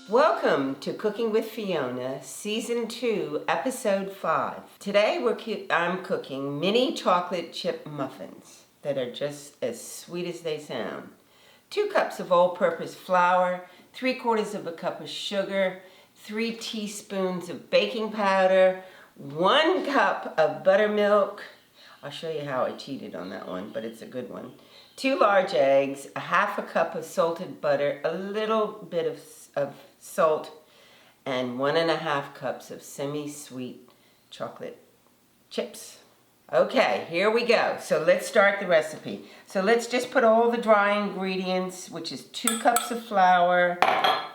Welcome to Cooking with Fiona, Season 2, Episode 5. Today I'm cooking mini chocolate chip muffins that are just as sweet as they sound. 2 cups of all-purpose flour, 3/4 of a cup of sugar, 3 teaspoons of baking powder, 1 cup of buttermilk. I'll show you how I cheated on that one, but it's a good one. 2 large eggs, a 1/2 cup of salted butter, a little bit of salt, and 1.5 cups of semi-sweet chocolate chips. Okay, here we go. So let's start the recipe. So let's just put all the dry ingredients, which is 2 cups of flour,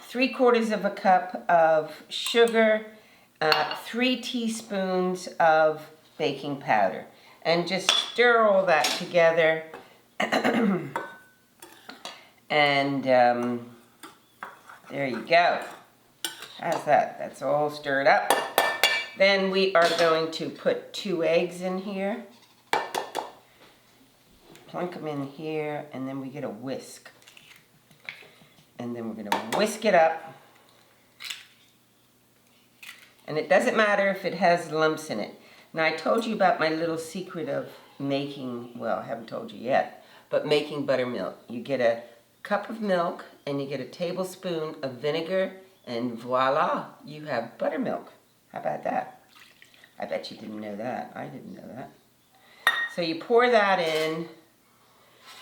3/4 of a cup of sugar, 3 teaspoons of baking powder, and just stir all that together. And there you go. How's that? That's all stirred up. Then we are going to put 2 eggs in here. Plunk them in here, and then we get a whisk. And then we're going to whisk it up. And it doesn't matter if it has lumps in it. Now, I told you about my little secret of making, well, I haven't told you yet, but making buttermilk. You get a cup of milk, and you get a tablespoon of vinegar, and voila, you have buttermilk. How about that? I bet you didn't know that. I didn't know that. So you pour that in,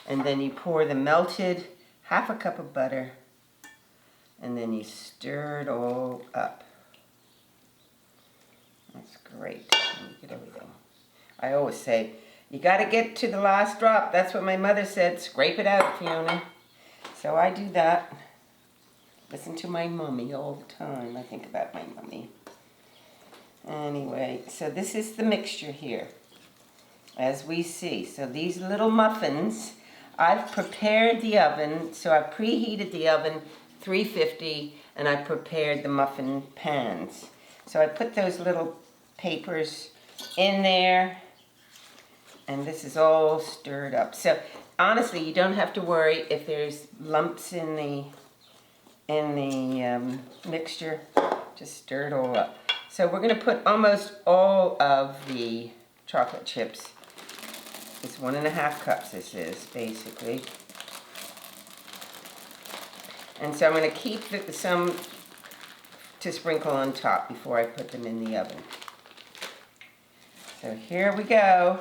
and then you pour the melted 1/2 cup of butter, and then you stir it all up. That's great. Let me get everything. I always say, you got to get to the last drop. That's what my mother said. Scrape it out, Fiona. So I do that. Listen to my mummy all the time. I think about my mummy. Anyway, so this is the mixture here, as we see. So these little muffins, I've prepared the oven. So I preheated the oven 350, and I prepared the muffin pans. So I put those little papers in there, and this is all stirred up. So honestly, you don't have to worry if there's lumps in the mixture. Just stir it all up. So we're going to put almost all of the chocolate chips. It's 1.5 cups. This is basically, and so I'm going to keep some to sprinkle on top before I put them in the oven. So here we go.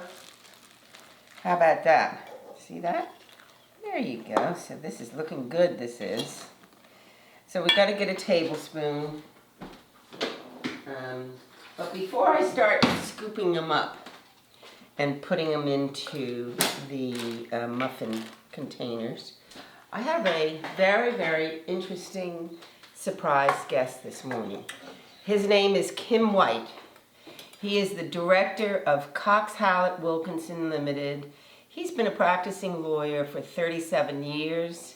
How about that? See that? There you go. So this is looking good, this is. So we've got to get a tablespoon. But before I start scooping them up and putting them into the muffin containers, I have a very, very interesting surprise guest this morning. His name is Kim White. He is the director of Cox Hallett Wilkinson Limited. He's been a practicing lawyer for 37 years,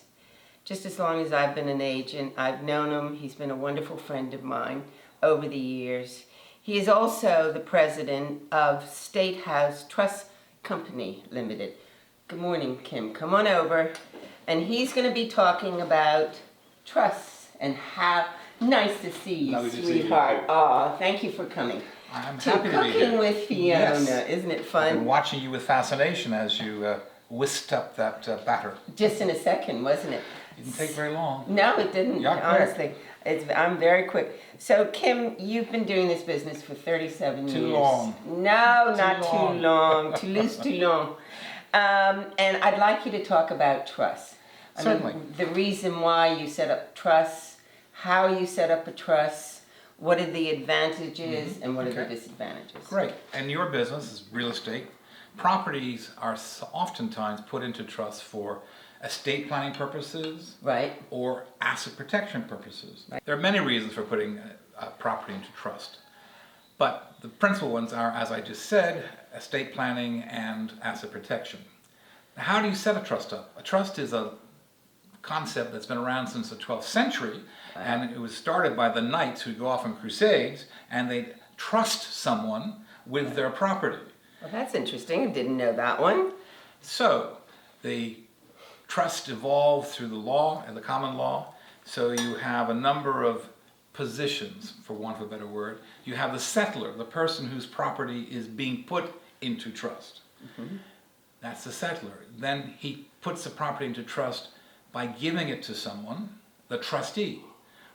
just as long as I've been an agent. I've known him. He's been a wonderful friend of mine over the years. He is also the president of State House Trust Company Limited. Good morning, Kim. Come on over. And he's going to be talking about trusts and how nice to see you, Lovely to sweetheart. see you. Aw, thank you for coming. I'm To happy to be Cooking here. with Fiona. Yes. Isn't it I've fun? been watching you with fascination as you whisked up that batter. Just in a second, wasn't it? It didn't take very long. No, it didn't, You're quick. honestly. I'm very quick. So, Kim, you've been doing this business for 37 years. Too long. No, Too not long. too long. Too loose, too long. And I'd like you to talk about trusts. Certainly. The reason why you set up trusts, how you set up a trust, what are the advantages, and what are the Okay. disadvantages. Great. And your business is real estate. Properties are oftentimes put into trusts for estate planning purposes, Right? or asset protection purposes. There are many reasons for putting a property into trust. But the principal ones are, as I just said, estate planning and asset protection. Now, how do you set a trust up? A trust is a concept that's been around since the 12th century, and it was started by the knights who go off on crusades, and they trust someone with their property. Well, that's interesting. I didn't know that one. So the trust evolved through the law and the common law, So you have a number of positions, for want of a better word. You have the settler, the person whose property is being put into trust. Mm-hmm. That's the settler. Then he puts the property into trust by giving it to someone, the trustee,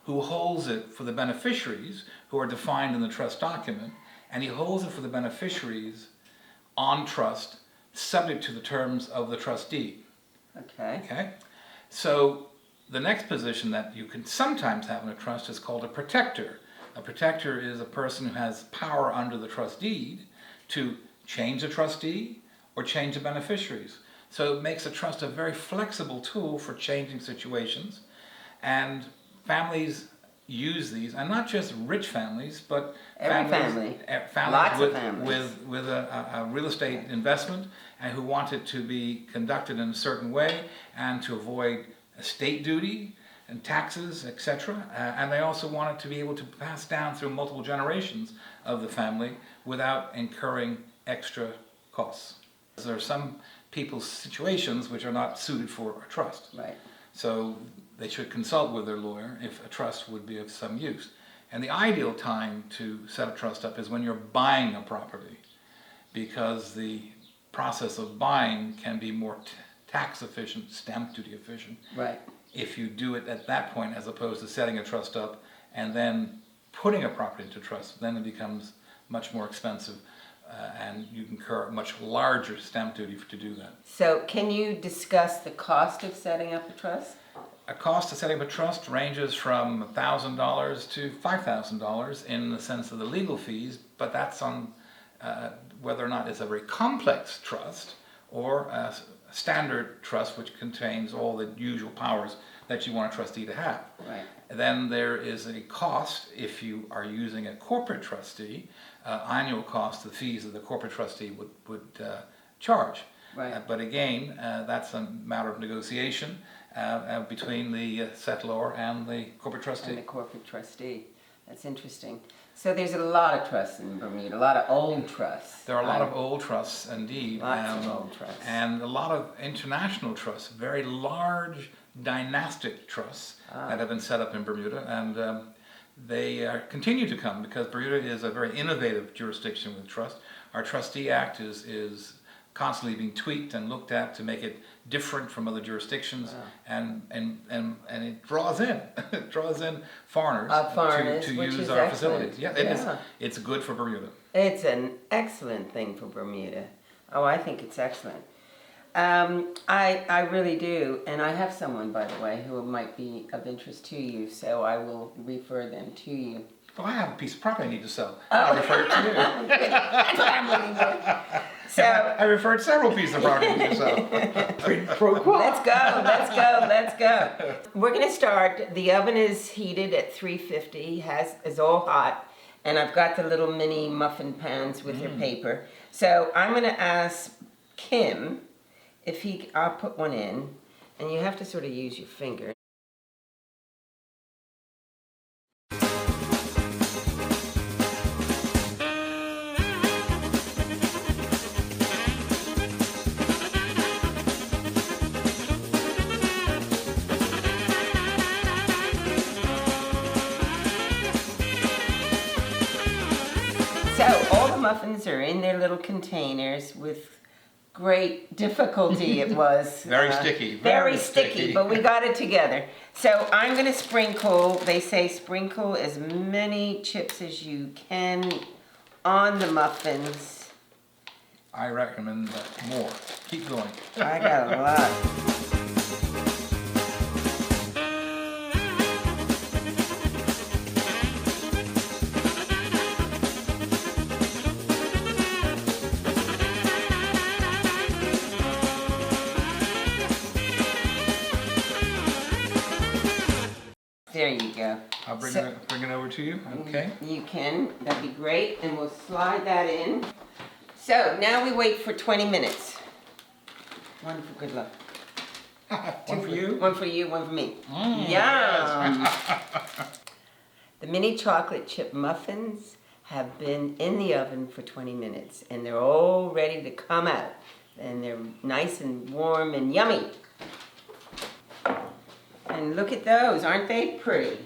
who holds it for the beneficiaries, who are defined in the trust document, and he holds it for the beneficiaries on trust, subject to the terms of the trustee. Okay. Okay? So the next position that you can sometimes have in a trust is called a protector. A protector is a person who has power under the trust deed to change the trustee or change the beneficiaries. So it makes a trust a very flexible tool for changing situations, and families use these, and not just rich families, but families Lots with, of families. with a real estate investment, and who want it to be conducted in a certain way and to avoid estate duty and taxes, etc. And they also want it to be able to pass down through multiple generations of the family without incurring extra costs. There are some people's situations which are not suited for a trust. Right. So they should consult with their lawyer if a trust would be of some use. And the ideal time to set a trust up is when you're buying a property, because the process of buying can be more tax efficient, stamp duty efficient. Right. If you do it at that point, as opposed to setting a trust up and then putting a property into trust, then it becomes much more expensive. And you incur a much larger stamp duty to do that. So can you discuss the cost of setting up a trust? A cost of setting up a trust ranges from $1,000 to $5,000 in the sense of the legal fees, but that's on whether or not it's a very complex trust or a standard trust which contains all the usual powers that you want a trustee to have. Right. Then there is a cost if you are using a corporate trustee, annual cost, the fees that the corporate trustee would charge. Right. But again, that's a matter of negotiation between the settlor and the corporate trustee. And the corporate trustee. That's interesting. So there's a lot of trusts in Bermuda, a lot of old trusts. There are a lot of old trusts indeed. Lots of old trusts. And a lot of international trusts, very large dynastic trusts that have been set up in Bermuda, and they continue to come because Bermuda is a very innovative jurisdiction with trust. Our Trustee Act is constantly being tweaked and looked at to make it different from other jurisdictions. Wow. and it draws in foreigners, to use our excellent. facilities. Yeah, it's good for Bermuda. It's an excellent thing for Bermuda. Oh, I think it's excellent. I really do, and I have someone, by the way, who might be of interest to you, so I will refer them to you. Well, I have a piece of property I need to sell. I'll refer it to you. That's what I'm looking for. So I referred several pieces of property I need to sell. Let's go. We're going to start. The oven is heated at 350, is all hot, and I've got the little mini muffin pans with their paper. So I'm going to ask Kim if I'll put one in, and you have to sort of use your finger. So all the muffins are in their little containers with great difficulty. It was very sticky. Very sticky, but we got it together. So I'm going to sprinkle, they say sprinkle as many chips as you can on the muffins. I recommend more. Keep going. I got a lot. There you go. I'll bring it over to you. Okay. You can. That'd be great. And we'll slide that in. So now we wait for 20 minutes. One for good luck. One for you? One for you, one for me. Yum! Yes. The mini chocolate chip muffins have been in the oven for 20 minutes and they're all ready to come out. And they're nice and warm and yummy. And And look at those, aren't they pretty?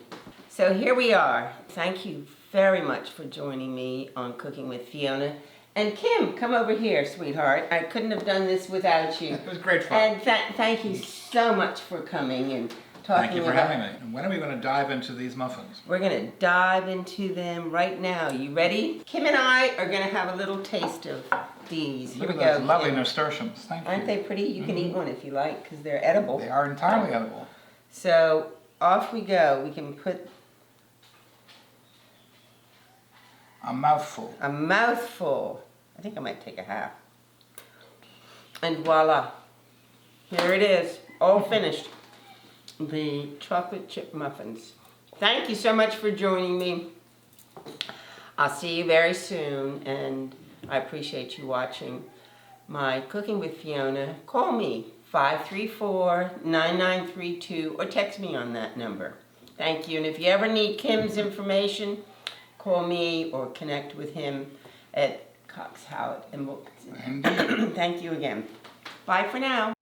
So here we are. Thank you very much for joining me on Cooking with Fiona. And Kim, come over here, sweetheart. I couldn't have done this without you. It was great fun. And thank you so much for coming and talking Thank you for about. having me. And when are we going to dive into these muffins? We're gonna dive into them right now. You ready? Kim and I are gonna have a little taste of these. Here Look we at go. those lovely Kim. nasturtiums. Thank you. Aren't they pretty? You can eat one if you like, because they're edible. They are entirely edible. So off we go. We can put A mouthful. a mouthful. I think I might take a half. And voila. Here it is. All finished. The chocolate chip muffins. Thank you so much for joining me. I'll see you very soon, and I appreciate you watching my Cooking with Fiona. Call me 534-9932 or text me on that number. Thank you. And if you ever need Kim's information, call me or connect with him at Cox Howard. And we'll... Thank you again. Bye for now.